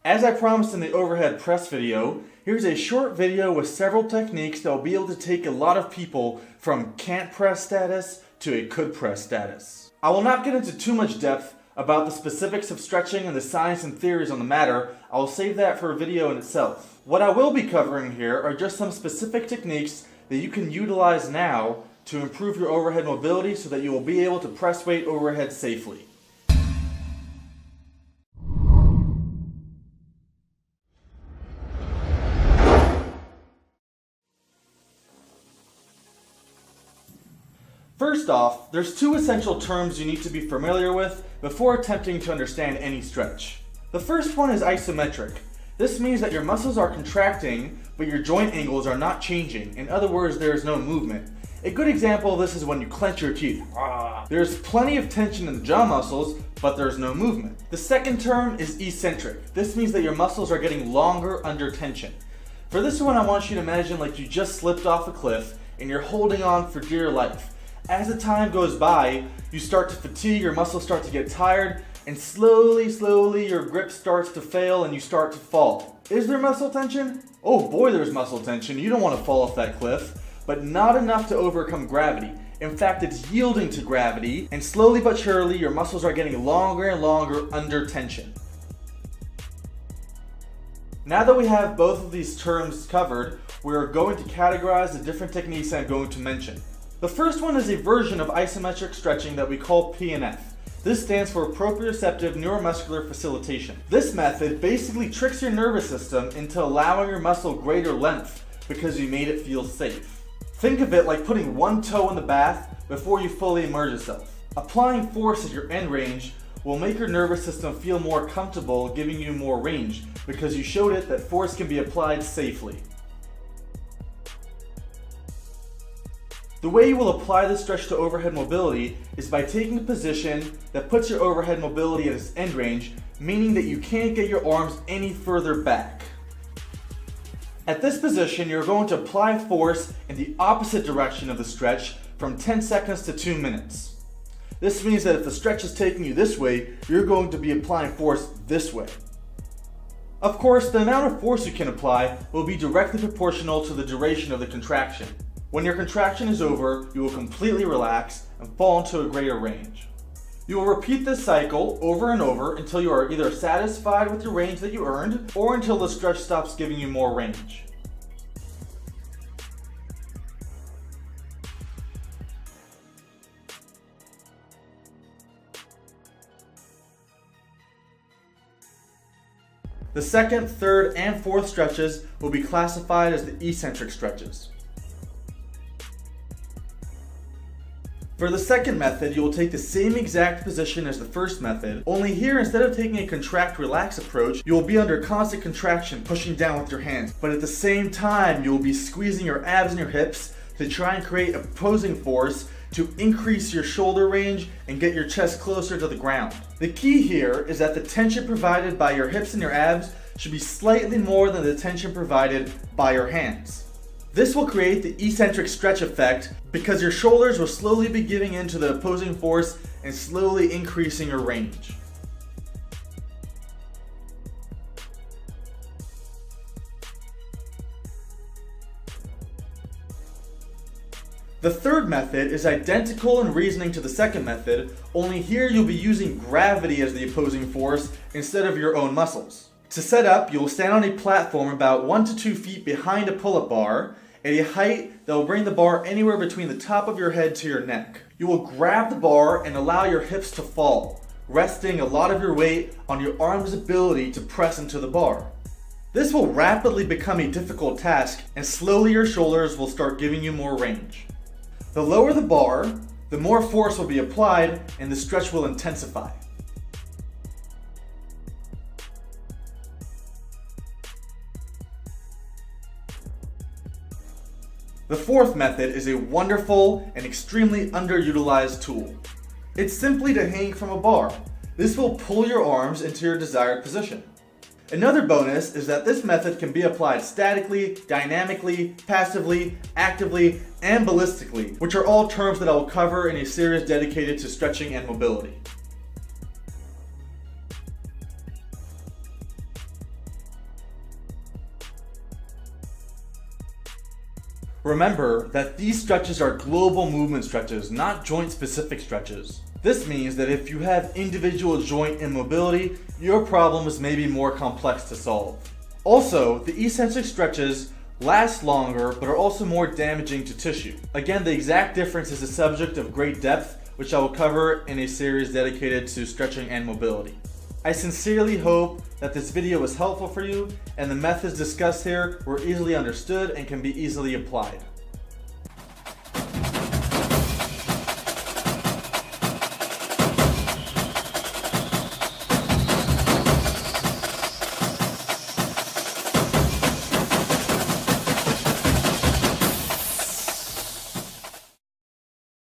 As I promised in the overhead press video, here's a short video with several techniques that will be able to take a lot of people from can't press status to a could press status. I will not get into too much depth about the specifics of stretching and the science and theories on the matter. I will save that for a video in itself. What I will be covering here are just some specific techniques that you can utilize now to improve your overhead mobility so that you will be able to press weight overhead safely. First off, there's two essential terms you need to be familiar with before attempting to understand any stretch. The first one is isometric. This means that your muscles are contracting, but your joint angles are not changing. In other words, there is no movement. A good example of this is when you clench your teeth. There's plenty of tension in the jaw muscles, but there's no movement. The second term is eccentric. This means that your muscles are getting longer under tension. For this one, I want you to imagine like you just slipped off a cliff and you're holding on for dear life. As the time goes by, you start to fatigue, your muscles start to get tired, and slowly your grip starts to fail and you start to fall. Is there muscle tension? Oh boy, there's muscle tension. You don't want to fall off that cliff, but not enough to overcome gravity. In fact, it's yielding to gravity, and slowly but surely, your muscles are getting longer and longer under tension. Now that we have both of these terms covered, we're going to categorize the different techniques I'm going to mention. The first one is a version of isometric stretching that we call PNF. This stands for proprioceptive neuromuscular facilitation. This method basically tricks your nervous system into allowing your muscle greater length because you made it feel safe. Think of it like putting one toe in the bath before you fully immerse yourself. Applying force at your end range will make your nervous system feel more comfortable, giving you more range because you showed it that force can be applied safely. The way you will apply this stretch to overhead mobility is by taking a position that puts your overhead mobility at its end range, meaning that you can't get your arms any further back. At this position, you're going to apply force in the opposite direction of the stretch from 10 seconds to 2 minutes. This means that if the stretch is taking you this way, you're going to be applying force this way. Of course, the amount of force you can apply will be directly proportional to the duration of the contraction. When your contraction is over, you will completely relax and fall into a greater range. You will repeat this cycle over and over until you are either satisfied with the range that you earned or until the stretch stops giving you more range. The second, third, and fourth stretches will be classified as the eccentric stretches. For the second method, you will take the same exact position as the first method, only here instead of taking a contract-relax approach, you will be under constant contraction pushing down with your hands, but at the same time you will be squeezing your abs and your hips to try and create opposing force to increase your shoulder range and get your chest closer to the ground. The key here is that the tension provided by your hips and your abs should be slightly more than the tension provided by your hands. This will create the eccentric stretch effect because your shoulders will slowly be giving in to the opposing force and slowly increasing your range. The third method is identical in reasoning to the second method, only here you'll be using gravity as the opposing force instead of your own muscles. To set up, you will stand on a platform about 1 to 2 feet behind a pull-up bar at a height that will bring the bar anywhere between the top of your head to your neck. You will grab the bar and allow your hips to fall, resting a lot of your weight on your arm's ability to press into the bar. This will rapidly become a difficult task and slowly your shoulders will start giving you more range. The lower the bar, the more force will be applied and the stretch will intensify. The fourth method is a wonderful and extremely underutilized tool. It's simply to hang from a bar. This will pull your arms into your desired position. Another bonus is that this method can be applied statically, dynamically, passively, actively, and ballistically, which are all terms that I will cover in a series dedicated to stretching and mobility. Remember that these stretches are global movement stretches, not joint-specific stretches. This means that if you have individual joint immobility, your problems may be more complex to solve. Also, the eccentric stretches last longer but are also more damaging to tissue. Again, the exact difference is a subject of great depth, which I will cover in a series dedicated to stretching and mobility. I sincerely hope that this video was helpful for you and the methods discussed here were easily understood and can be easily applied.